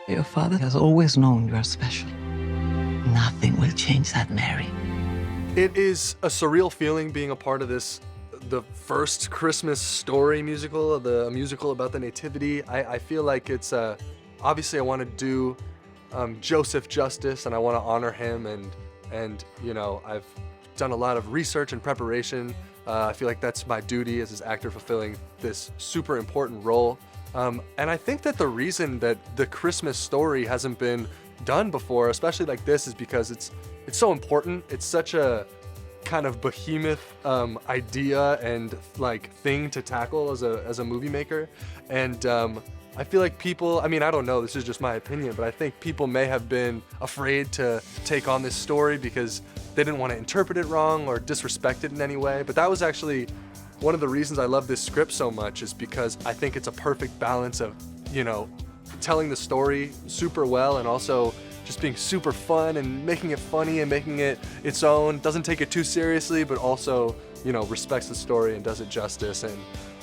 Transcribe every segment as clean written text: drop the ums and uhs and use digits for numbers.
Your father has always known you are special. Nothing will change that, Mary. It is a surreal feeling being a part of this, the first Christmas story musical, the musical about the Nativity. I feel like it's obviously I want to do Joseph justice, and I want to honor him, and I've done a lot of research and preparation. I feel like that's my duty as his actor fulfilling this super important role. And I think that the reason that the Christmas story hasn't been done before, especially like this, is because it's so important. It's such a kind of behemoth idea and like thing to tackle as a movie maker. And I feel like people, I mean, I don't know, this is just my opinion, but I think people may have been afraid to take on this story because they didn't want to interpret it wrong or disrespect it in any way. But that was actually one of the reasons I love this script so much, is because I think it's a perfect balance of, telling the story super well and also just being super fun and making it funny and making it its own. Doesn't take it too seriously, but also, respects the story and does it justice. And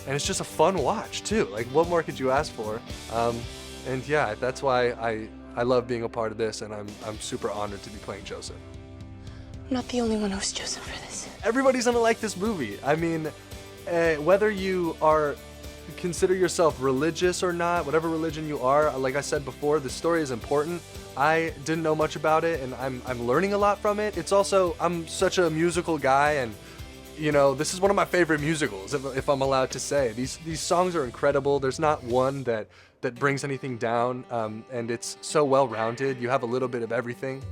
it's just a fun watch too. Like, what more could you ask for? And yeah, that's why I love being a part of this, and I'm super honored to be playing Joseph. I'm not the only one who's chosen for this. Everybody's gonna like this movie. I mean, whether you consider yourself religious or not, whatever religion you are, like I said before, the story is important. I didn't know much about it, and I'm learning a lot from it. It's also, I'm such a musical guy, and this is one of my favorite musicals, if I'm allowed to say. These songs are incredible. There's not one that brings anything down, and it's so well-rounded. You have a little bit of everything.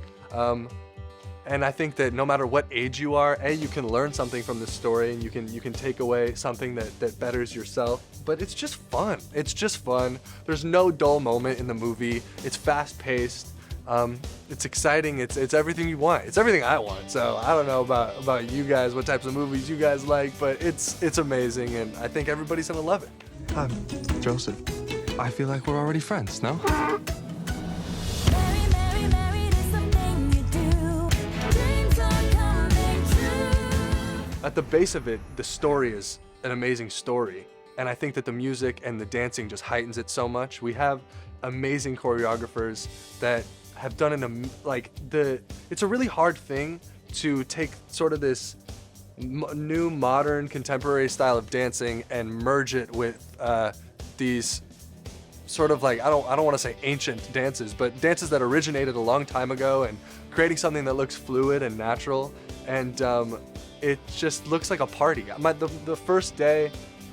And I think that no matter what age you are, you can learn something from this story, and you can take away something that betters yourself. But it's just fun. It's just fun. There's no dull moment in the movie. It's fast-paced. It's exciting. It's everything you want. It's everything I want. So I don't know about you guys, what types of movies you guys like, but it's amazing, and I think everybody's gonna love it. Hi, Joseph. I feel like we're already friends, no? At the base of it, the story is an amazing story, and I think that the music and the dancing just heightens it so much. We have amazing choreographers that have done it's a really hard thing to take sort of this new modern contemporary style of dancing and merge it with these sort of like, I don't want to say ancient dances, but dances that originated a long time ago, and creating something that looks fluid and natural. And it just looks like a party. The first day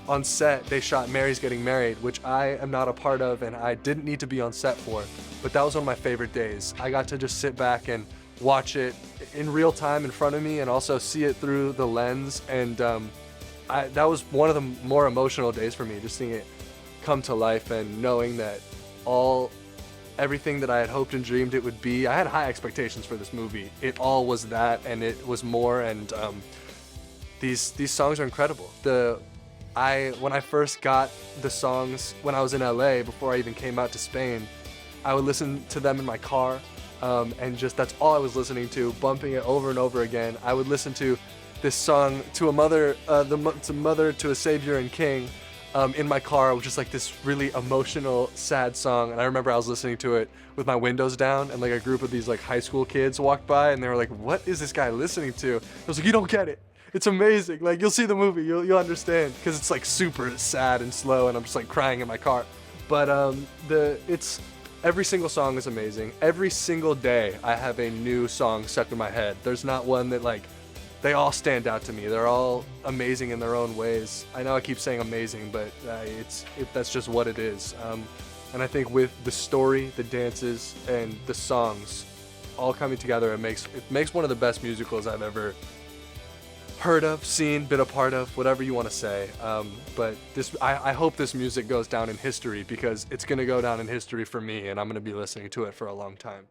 on set, they shot Mary's Getting Married, which I am not a part of and I didn't need to be on set for, but that was one of my favorite days. I got to just sit back and watch it in real time in front of me, and also see it through the lens, and that was one of the more emotional days for me, just seeing it come to life and knowing that everything that I had hoped and dreamed it would be. I had high expectations for this movie. It all was that, and it was more, and these songs are incredible. When I first got the songs when I was in LA, before I even came out to Spain, I would listen to them in my car, and just that's all I was listening to, bumping it over and over again. I would listen to this song, To a Mother, to a Savior and King, in my car, which is like this really emotional, sad song. And I remember I was listening to it with my windows down, and like a group of these like high school kids walked by, and they were like, "What is this guy listening to?" I was like, "You don't get it. It's amazing. Like, you'll see the movie, you'll understand," because it's like super sad and slow, and I'm just like crying in my car. But every single song is amazing. Every single day I have a new song stuck in my head. There's not one that they all stand out to me. They're all amazing in their own ways. I know I keep saying amazing, but that's just what it is. And I think with the story, the dances, and the songs all coming together, it makes one of the best musicals I've ever heard of, seen, been a part of, whatever you want to say. But I hope this music goes down in history, because it's going to go down in history for me, and I'm going to be listening to it for a long time.